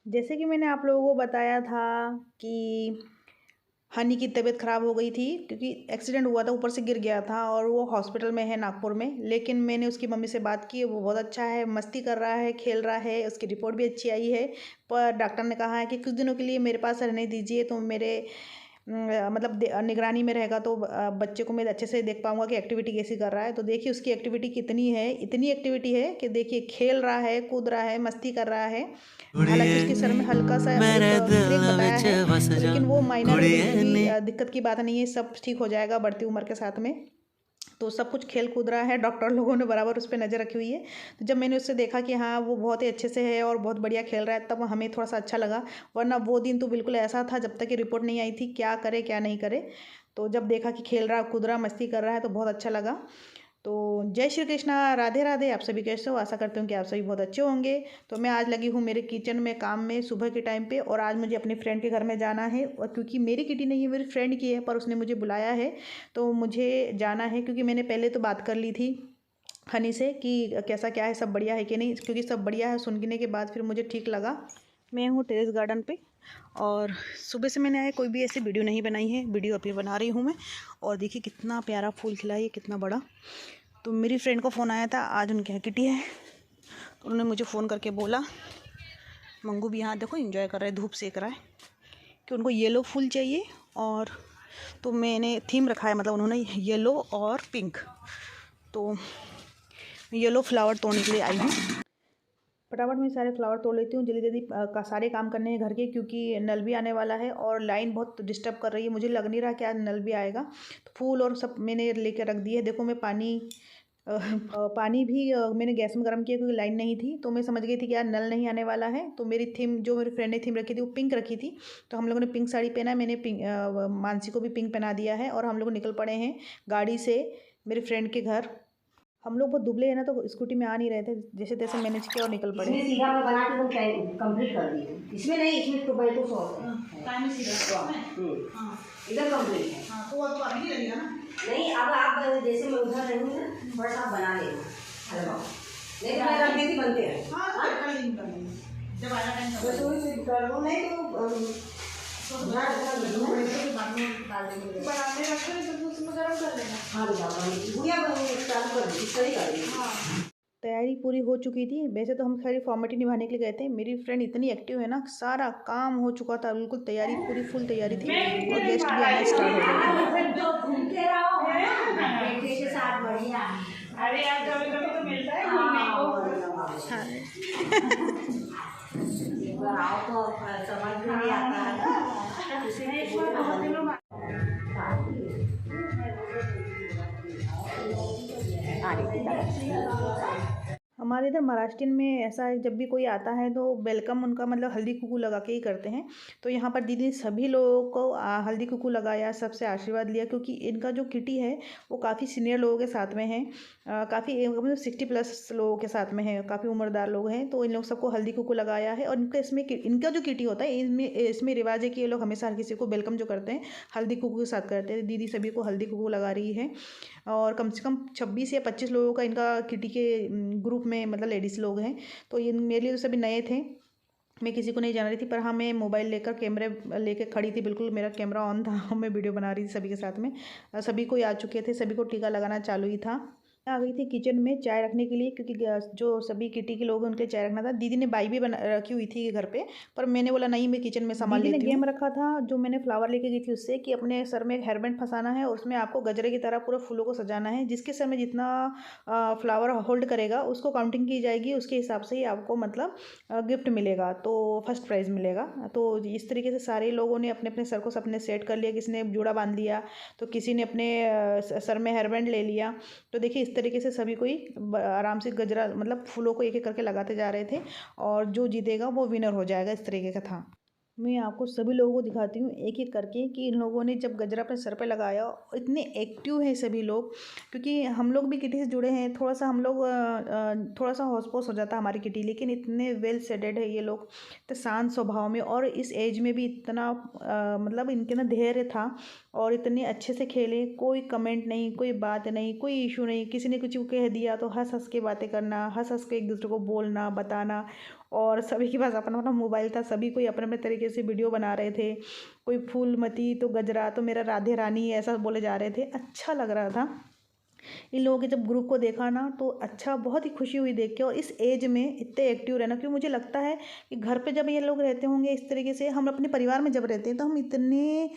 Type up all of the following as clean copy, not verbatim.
जैसे कि मैंने आप लोगों को बताया था कि हनी की तबीयत ख़राब हो गई थी क्योंकि एक्सीडेंट हुआ था, ऊपर से गिर गया था और वो हॉस्पिटल में है नागपुर में। लेकिन मैंने उसकी मम्मी से बात की, वो बहुत अच्छा है, मस्ती कर रहा है, खेल रहा है, उसकी रिपोर्ट भी अच्छी आई है। पर डॉक्टर ने कहा है कि कुछ दिनों के लिए मेरे पास रहने दीजिए, तो मेरे मतलब निगरानी में रहेगा तो बच्चे को मैं अच्छे से देख पाऊँगा कि एक्टिविटी कैसी कर रहा है। तो देखिए उसकी एक्टिविटी कितनी है, इतनी एक्टिविटी है कि देखिए खेल रहा है, कूद रहा है, मस्ती कर रहा है। हालाँकि कुड़िए उसके सर में नी हल्का-सा एक मेरे क्रैक दिल बताया विच है, बस जा लेकिन वो माइनर है, कुड़िए बिल्कुल भी नी दिक्कत की बात नहीं है, सब ठीक हो जाएगा बढ़ती उम्र के साथ में। तो सब कुछ खेल कूद रहा है, डॉक्टर लोगों ने बराबर उस पे नज़र रखी हुई है। तो जब मैंने उससे देखा कि हाँ, वो बहुत ही अच्छे से है और बहुत बढ़िया खेल रहा है, तब हमें थोड़ा-सा अच्छा लगा। वरना वो दिन तो बिल्कुल ऐसा था जब तक कि रिपोर्ट नहीं आई थी, क्या करे, क्या नहीं करे। तो जब देखा कि खेल रहा, कूद रहा, मस्ती कर रहा है तो बहुत अच्छा लगा। तो जय श्री कृष्णा, राधे राधे। आप सभी कैसे हो? आशा करती हूँ कि आप सभी बहुत अच्छे होंगे। तो मैं आज लगी हूँ मेरे किचन में काम में सुबह के टाइम पे, और आज मुझे अपनी फ्रेंड के घर में जाना है, और क्योंकि मेरी किटी नहीं है, मेरी फ्रेंड की है, पर उसने मुझे बुलाया है तो मुझे जाना है। क्योंकि मैंने पहले तो बात कर ली थी हनी से कि कैसा क्या है, सब बढ़िया है कि नहीं, क्योंकि सब बढ़िया है सुनने के बाद फिर मुझे ठीक लगा। मैं हूँ टेरेस गार्डन पे, और सुबह से मैंने कोई भी ऐसी वीडियो नहीं बनाई है, वीडियो अभी बना रही हूँ मैं। और देखिए कितना प्यारा फूल खिला है, ये कितना बड़ा। तो मेरी फ्रेंड को फ़ोन आया था, आज उनके यहाँ किटी है, तो उन्होंने मुझे फ़ोन करके बोला, मंगू भी यहाँ देखो एंजॉय कर रहा है, धूप सेक रहा है, कि उनको येलो फूल चाहिए। और तो मैंने थीम रखा है, मतलब उन्होंने येलो और पिंक। तो येलो फ्लावर तोड़ने के लिए आई हूँ। फटाफट मैं सारे फ्लावर तोड़ लेती हूँ, जल्दी जल्दी का सारे काम करने हैं घर के, क्योंकि नल भी आने वाला है और लाइन बहुत डिस्टर्ब कर रही है। मुझे लग नहीं रहा कि आज नल भी आएगा। तो फूल और सब मैंने लेकर रख दिए। देखो मैं पानी भी मैंने गैस में गर्म किया क्योंकि लाइन नहीं थी, तो मैं समझ गई थी कि यार नल नहीं आने वाला है। तो मेरी थीम, जो मेरी फ्रेंड ने थीम रखी थी, वो पिंक रखी थी। तो हम लोगों ने पिंक साड़ी पहना है, मैंने मानसी को भी पिंक पहना दिया है, और हम लोग निकल पड़े हैं गाड़ी से मेरी फ्रेंड के घर। हम लोग बहुत दुबले हैं ना, तो स्कूटी में आ नहीं रहे थे, जैसे तैसे मैनेज किया और निकल पड़े। इसमें सीधा मैं बना के तुम कंप्लीट कर दी थी। इसमें नहीं, इसमें टोमेटो सॉस है। टाइम सीधा हाँ इधर कंप्लीट है। हाँ, तो वो तो आ नहीं लगेगा ना। नहीं, अब आप जैसे मैं उधर रहूँगी ना, थोड़ा सा आप बना लेना हलवा। नहीं तो मैं रख देती, बनते हैं। हाँ तो कर लेंगे कर लेंगे, जब आया टाइम बस वही से कर लो, नहीं तो बाद में डाल देंगे। बनाने रखो तो उसमें गरम कर लेना। हाँ बेटा, गुड़िया चालू कर दी, सही कर दी। तैयारी पूरी हो चुकी थी। वैसे तो हम खाली फॉर्मेलिटी निभाने के लिए गए थे। मेरी फ्रेंड इतनी एक्टिव है ना, सारा काम हो चुका था, बिल्कुल तैयारी पूरी फुल तैयारी थी, और गेस्ट भी आना स्टार्ट हो गए थे। जो घूमते रहो बेटे के साथ, बढ़िया। अरे यार कभी कभी तो मिलता है घूमने को। हाँ एक बार आओ तो समझ में नहीं आता है, इसलिए बहुत दिनों बाद हमारे इधर महाराष्ट्र में ऐसा है, जब भी कोई आता है तो वेलकम उनका मतलब हल्दी कुकू लगा के ही करते हैं। तो यहाँ पर दीदी ने सभी लोगों को हल्दी कुकू लगाया, सबसे आशीर्वाद लिया, क्योंकि इनका जो किटी है वो काफ़ी सीनियर लोगों के साथ में है, काफ़ी मतलब 60+ लोगों के साथ में है, काफ़ी उम्रदार लोग हैं। तो इन लोग सबको हल्दी कुकू लगाया है, और इनका इसमें इनका जो किटी होता है, इसमें इसमें रिवाज है कि ये लोग हमेशा हर किसी को वेलकम जो करते हैं हल्दी कुकू के साथ करते हैं। दीदी सभी को हल्दी कुकू लगा रही है, और कम से कम 26 या 25 लोगों का इनका किटी के ग्रुप में, मतलब लेडीज़ लोग हैं। तो ये मेरे लिए तो सभी नए थे, मैं किसी को नहीं जान रही थी, पर हाँ मैं मोबाइल लेकर कैमरे लेकर खड़ी थी, बिल्कुल मेरा कैमरा ऑन था। मैं वीडियो बना रही थी सभी के साथ में। सभी कोई आ चुके थे, सभी को टीका लगाना चालू ही था। मैं आ गई थी किचन में चाय रखने के लिए, क्योंकि जो सभी किटी के लोग हैं उनके चाय रखना था। दीदी ने बाई भी बना रखी हुई थी घर पे, पर मैंने बोला नहीं, मैं किचन में संभाल लेती हूँ। दीदी ने गेम रखा था जो मैंने फ्लावर लेके गई थी उससे, कि अपने सर में हेयर बैंड फंसाना है, और उसमें आपको गजरे की तरह पूरे फूलों को सजाना है। जिसके सर में जितना फ्लावर होल्ड करेगा उसको काउंटिंग की जाएगी, उसके हिसाब से ही आपको मतलब गिफ्ट मिलेगा, तो फर्स्ट प्राइज़ मिलेगा। तो इस तरीके से सारे लोगों ने अपने अपने सर को सबने सेट कर लिया, किसी ने जूड़ा बांध लिया, तो किसी ने अपने सर में हेयर बैंड ले लिया। तो देखिए इस तरीके से सभी कोई आराम से गजरा, मतलब फूलों को एक एक करके लगाते जा रहे थे, और जो जीतेगा वो विनर हो जाएगा, इस तरीके का था। मैं आपको सभी लोगों को दिखाती हूँ एक एक करके, कि इन लोगों ने जब गजरा अपने सर पे लगाया, इतने एक्टिव हैं सभी लोग, क्योंकि हम लोग भी किटी से जुड़े हैं। थोड़ा सा हम लोग थोड़ा सा होश पोस हो जाता है हमारी किटी, लेकिन इतने वेल सेटेड है ये लोग, तो शांत स्वभाव में, और इस एज में भी इतना मतलब इनके ना धैर्य था, और इतने अच्छे से खेले, कोई कमेंट नहीं, कोई बात नहीं, कोई इशू नहीं। किसी ने कुछ कह दिया तो हंस हंस के बातें करना, हंस हंस के एक दूसरे को बोलना, बताना, और सभी के पास अपना अपना मोबाइल था, सभी कोई अपने अपने तरीके से वीडियो बना रहे थे। कोई फूलमती तो गजरा तो मेरा राधे रानी ऐसा बोले जा रहे थे। अच्छा लग रहा था। इन लोगों के जब ग्रुप को देखा ना तो अच्छा बहुत ही खुशी हुई देख के। और इस एज में इतने एक्टिव रहना, क्योंकि मुझे लगता है कि घर पे जब ये लोग रहते होंगे इस तरीके से, हम अपने परिवार में जब रहते हैं तो हम इतने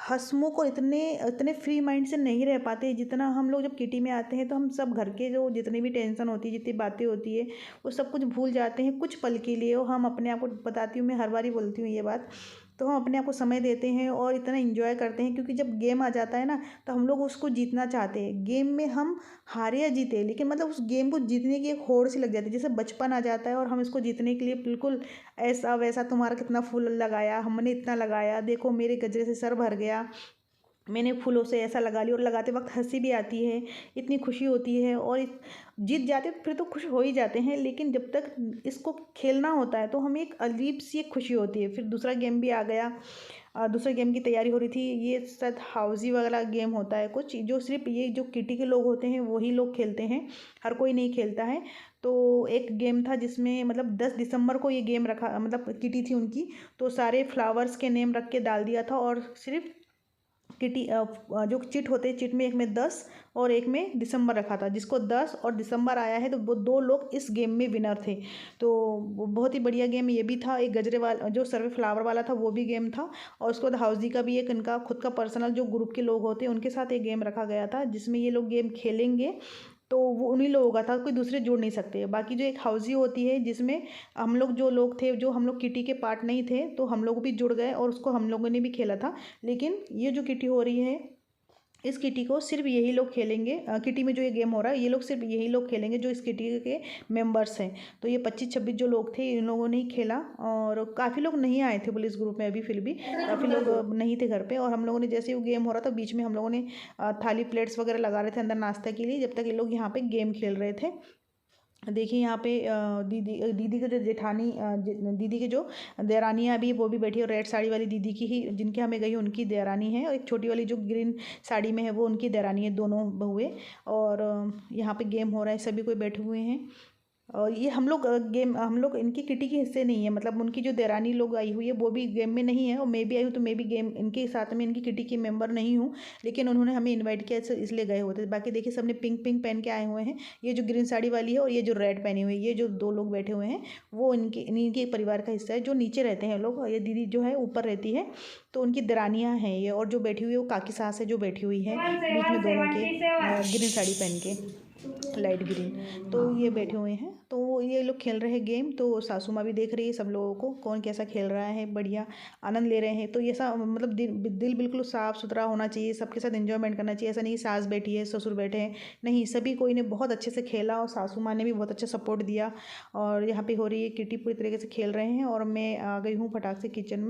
हंसमुख और इतने इतने फ्री माइंड से नहीं रह पाते जितना हम लोग जब किटी में आते हैं। तो हम सब घर के जो जितनी भी टेंशन होती है, जितनी बातें होती है, वो सब कुछ भूल जाते हैं कुछ पल के लिए। और हम अपने आप को, बताती हूँ मैं हर बार ही बोलती हूँ ये बात, तो हम अपने आप को समय देते हैं और इतना एंजॉय करते हैं। क्योंकि जब गेम आ जाता है ना तो हम लोग उसको जीतना चाहते हैं। गेम में हम हारे या जीते, लेकिन मतलब उस गेम को जीतने की एक होड़ सी लग जाती है, जैसे बचपन आ जाता है और हम इसको जीतने के लिए बिल्कुल ऐसा वैसा, तुम्हारा कितना फूल लगाया, हमने इतना लगाया, देखो मेरे गजरे से सर भर गया, मैंने फूलों से ऐसा लगा लिया। और लगाते वक्त हंसी भी आती है, इतनी खुशी होती है। और जीत जाते फिर तो खुश हो ही जाते हैं, लेकिन जब तक इसको खेलना होता है तो हमें एक अजीब सी एक खुशी होती है। फिर दूसरा गेम भी आ गया। दूसरे गेम की तैयारी हो रही थी। ये शायद हाउजी वाला गेम होता है कुछ, जो सिर्फ ये जो किटी के लोग होते हैं वही लोग खेलते हैं, हर कोई नहीं खेलता है। तो एक गेम था जिसमें मतलब 10 दिसंबर को ये गेम रखा, मतलब किटी थी उनकी, तो सारे फ्लावर्स के नेम रख के डाल दिया था। और सिर्फ किटी जो चिट होते हैं, चिट में एक में 10 और एक में दिसंबर रखा था। जिसको 10 और दिसंबर आया है तो वो 2 लोग इस गेम में विनर थे। तो वो बहुत ही बढ़िया गेम ये भी था। एक गजरे वाला जो सर्वे फ्लावर वाला था वो भी गेम था। और उसके बाद हाउजी का भी एक इनका खुद का पर्सनल जो ग्रुप के लोग होते हैं उनके साथ एक गेम रखा गया था, जिसमें ये लोग गेम खेलेंगे। तो वो उन्हीं लोगों का था, कोई दूसरे जोड़ नहीं सकते। बाकी जो एक हाउजी होती है जिसमें हम लोग जो लोग थे, जो हम लोग किटी के पार्ट नहीं थे, तो हम लोग भी जुड़ गए और उसको हम लोगों ने भी खेला था। लेकिन ये जो किटी हो रही है, इस किटी को सिर्फ यही लोग खेलेंगे। किटी में जो ये गेम हो रहा है ये लोग सिर्फ यही लोग खेलेंगे जो इस किटी के मेंबर्स हैं। तो ये 25-26 जो लोग थे इन लोगों ने ही खेला। और काफ़ी लोग नहीं आए थे पुलिस ग्रुप में अभी, फिर भी काफ़ी लोग नहीं थे घर पे। और हम लोगों ने जैसे वो गेम हो रहा था बीच में हम लोगों ने थाली प्लेट्स वगैरह लगा रहे थे अंदर नाश्ता के लिए, जब तक ये लोग यहाँ पे गेम खेल रहे थे। देखिए यहाँ पे दीदी के जो जेठानी दीदी के जो देरानियाँ भी वो भी बैठी है। और रेड साड़ी वाली दीदी की ही जिनके हमें गई उनकी देरानी है, और एक छोटी वाली जो ग्रीन साड़ी में है वो उनकी देरानी है, दोनों बहुए। और यहाँ पे गेम हो रहा है, सभी कोई बैठे हुए हैं। और ये हम लोग इनकी किटी के हिस्से नहीं है, मतलब उनकी जो देरानी लोग आई हुई है वो भी गेम में नहीं है। और मैं भी आई हूँ तो मैं भी गेम इनके साथ में इनकी किटी की मेंबर नहीं हूँ, लेकिन उन्होंने हमें इनवाइट किया इसलिए गए होते। बाकी देखिए सबने पिंक पिंक पहन के आए हुए हैं। ये जो ग्रीन साड़ी वाली है और ये जो रेड पहनी हुई है, ये जो 2 लोग बैठे हुए हैं वो इनके परिवार का हिस्सा है। जो नीचे रहते हैं लोग, ये दीदी जो है ऊपर रहती है, तो उनकी देरानियाँ हैं ये। और जो बैठी हुई है वो काकी सास है जो बैठी हुई है बीच में दोनों के, ग्रीन साड़ी पहन के, लाइट ग्रीन। तो ये बैठे हुए हैं, तो ये लोग खेल रहे हैं गेम। तो सासू माँ भी देख रही है सब लोगों को कौन कैसा खेल रहा है, बढ़िया आनंद ले रहे हैं। तो ये सब मतलब दिल बिल्कुल साफ़ सुथरा होना चाहिए, सबके साथ एंजॉयमेंट करना चाहिए। ऐसा नहीं सास बैठी है ससुर बैठे हैं, नहीं, सभी कोई ने बहुत अच्छे से खेला और सासू माँ ने भी बहुत अच्छा सपोर्ट दिया। और यहाँ पे हो रही है किटी, पूरी तरीके से खेल रहे हैं। और मैं आ गई हूँ फटाक से किचन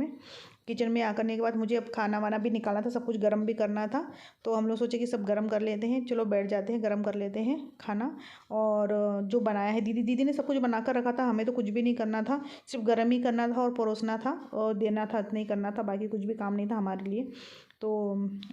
में आकर के बाद मुझे अब खाना वाना भी निकालना था, सब कुछ गर्म भी करना था। तो हम लोग सोचे कि सब गर्म कर लेते हैं, चलो बैठ जाते हैं गर्म कर लेते हैं खाना। और जो बनाया है दीदी ने सब कुछ बना कर रखा था, हमें तो कुछ भी नहीं करना था, सिर्फ गर्म ही करना था और परोसना था और देना था, इतना ही करना था, बाकी कुछ भी काम नहीं था हमारे लिए। तो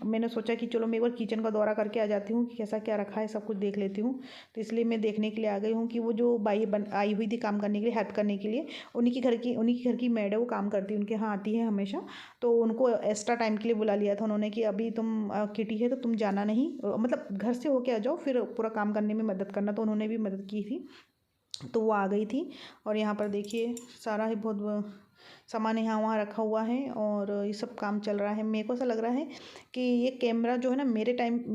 मैंने सोचा कि चलो मैं एक बार किचन का दौरा करके आ जाती हूँ कि कैसा क्या रखा है, सब कुछ देख लेती हूँ। तो इसलिए मैं देखने के लिए आ गई हूँ कि वो जो बाई आई हुई थी काम करने के लिए, हेल्प करने के लिए, उन्हीं के घर की मेड है, वो काम करती है उनके यहाँ आती है हमेशा। तो उनको एक्स्ट्रा टाइम के लिए बुला लिया था उन्होंने कि अभी तुम किटी है तो तुम जाना नहीं, मतलब घर से होके आ जाओ, फिर पूरा काम करने में मदद करना। तो उन्होंने भी मदद की थी, तो वो आ गई थी। और यहाँ पर देखिए सारा ही बहुत सामान यहाँ वहाँ रखा हुआ है और ये सब काम चल रहा है। मेरे को ऐसा लग रहा है कि ये कैमरा जो है ना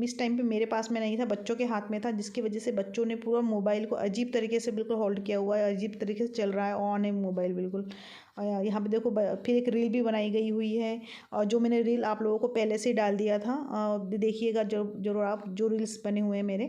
इस टाइम पे मेरे पास में नहीं था, बच्चों के हाथ में था, जिसकी वजह से बच्चों ने पूरा मोबाइल को अजीब तरीके से बिल्कुल होल्ड किया हुआ है, अजीब तरीके से चल रहा है, ऑन है मोबाइल बिल्कुल। यहाँ पे देखो फिर एक रील भी बनाई गई हुई है, और जो मैंने रील आप लोगों को पहले से डाल दिया था, देखिएगा जरूर आप, जो रील्स बने हुए हैं मेरे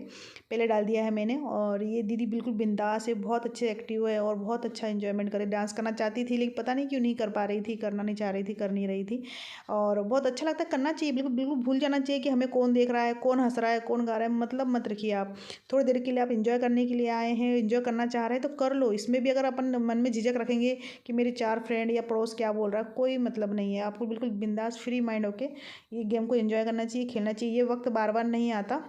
पहले डाल दिया है मैंने। और ये दीदी बिल्कुल बिंदास है, बहुत अच्छे एक्टिव है और बहुत अच्छा एंजॉयमेंट करे। डांस करना चाहती थी लेकिन पता नहीं क्यों नहीं कर पा रही थी, करना नहीं चाह रही थी, कर नहीं रही थी। और बहुत अच्छा लगता है, करना चाहिए, बिल्कुल बिल्कुल भूल जाना चाहिए कि हमें कौन देख रहा है, कौन हंस रहा है, कौन गा रहा है, मतलब मत रखिए आप। थोड़ी देर के लिए आप इंजॉय करने के लिए आए हैं, इंजॉय करना चाह रहे हैं तो कर लो। इसमें भी अगर अपन मन में झिझक रखेंगे कि मेरे 4 फ्रेंड या पड़ोस क्या बोल रहा है, कोई मतलब नहीं है। आपको बिल्कुल बिंदास फ्री माइंड होके ये गेम को एंजॉय करना चाहिए, खेलना चाहिए। ये वक्त बार बार नहीं आता,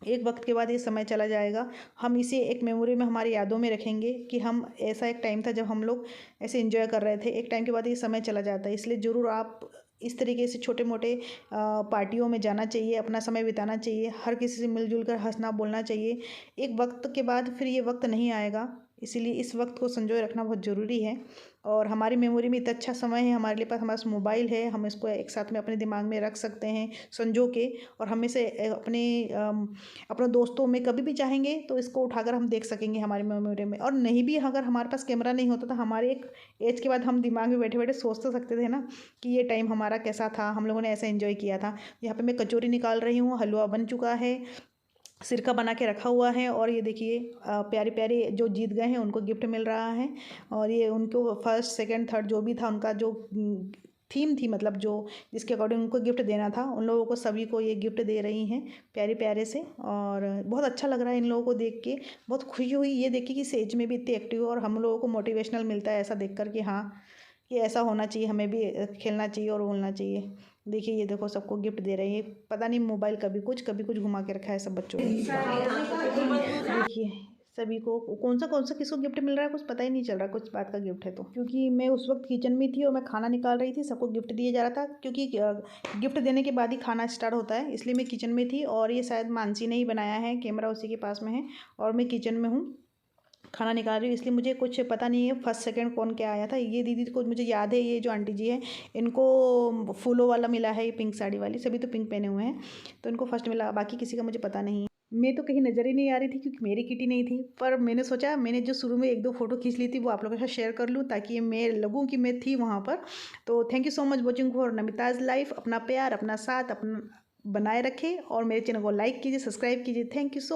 एक वक्त के बाद ये समय चला जाएगा। हम इसे एक मेमोरी में हमारी यादों में रखेंगे कि हम ऐसा एक टाइम था जब हम लोग ऐसे एंजॉय कर रहे थे। एक टाइम के बाद ये समय चला जाता है, इसलिए ज़रूर आप इस तरीके से छोटे मोटे पार्टियों में जाना चाहिए, अपना समय बिताना चाहिए, हर किसी से मिलजुल कर हंसना बोलना चाहिए। एक वक्त के बाद फिर ये वक्त नहीं आएगा, इसीलिए इस वक्त को संजोए रखना बहुत ज़रूरी है। और हमारी मेमोरी में इतना अच्छा समय है हमारे लिए, पास हमारे पास मोबाइल है, हम इसको एक साथ में अपने दिमाग में रख सकते हैं संजो के, और हम इसे अपने दोस्तों में कभी भी चाहेंगे तो इसको उठाकर हम देख सकेंगे हमारी मेमोरी में। और नहीं भी अगर हमारे पास कैमरा नहीं होता तो हमारे एक एज के बाद हम दिमाग में बैठे बैठे सोच तो सकते थे ना कि ये टाइम हमारा कैसा था, हम लोगों ने ऐसा एंजॉय किया था। यहाँ पे मैं कचौरी निकाल रही हूँ, हलवा बन चुका है, सिरका बना के रखा हुआ है, और ये देखिए प्यारे प्यारे जो जीत गए हैं उनको गिफ्ट मिल रहा है। और ये उनको फर्स्ट सेकंड थर्ड जो भी था उनका जो थीम थी, मतलब जो जिसके अकॉर्डिंग उनको गिफ्ट देना था, उन लोगों को सभी को ये गिफ्ट दे रही हैं प्यारे प्यारे से। और बहुत अच्छा लग रहा है इन लोगों को देख के, बहुत खुशी हुई ये देख के कि इस एज में भी इतनी एक्टिव है। और हम लोगों को मोटिवेशनल मिलता है ऐसा देख कर कि हाँ ये ऐसा होना चाहिए, हमें भी खेलना चाहिए और बोलना चाहिए। देखिए ये देखो सबको गिफ्ट दे रही है, पता नहीं मोबाइल कभी कुछ घुमा के रखा है सब बच्चों ने। देखिए सभी को कौन सा किसको गिफ्ट मिल रहा है कुछ पता ही नहीं चल रहा, कुछ बात का गिफ्ट है तो। क्योंकि मैं उस वक्त किचन में थी और मैं खाना निकाल रही थी, सबको गिफ्ट दिया जा रहा था, क्योंकि गिफ्ट देने के बाद ही खाना स्टार्ट होता है, इसलिए मैं किचन में थी। और ये शायद मानसी ने ही बनाया है, कैमरा उसी के पास में है और मैं किचन में हूँ, खाना निकाल रही हूँ, इसलिए मुझे कुछ पता नहीं है फर्स्ट सेकंड कौन क्या आया था। ये दीदी को मुझे याद है, ये जो आंटी जी है इनको फूलों वाला मिला है, ये पिंक साड़ी वाली, सभी तो पिंक पहने हुए हैं तो इनको फर्स्ट मिला, बाकी किसी का मुझे पता नहीं। मैं तो कहीं नज़र ही नहीं आ रही थी क्योंकि मेरी किटी नहीं थी, पर मैंने सोचा मैंने जो शुरू में एक दो फोटो खींच ली थी वो आप लोगों के साथ शेयर कर लूँ ताकि मैं लगूँ कि मैं थी वहाँ पर। तो thank you so much watching for Namita's life. अपना प्यार अपना साथ अपना बनाए रखें और मेरे चैनल को लाइक कीजिए, सब्सक्राइब कीजिए। Thank you so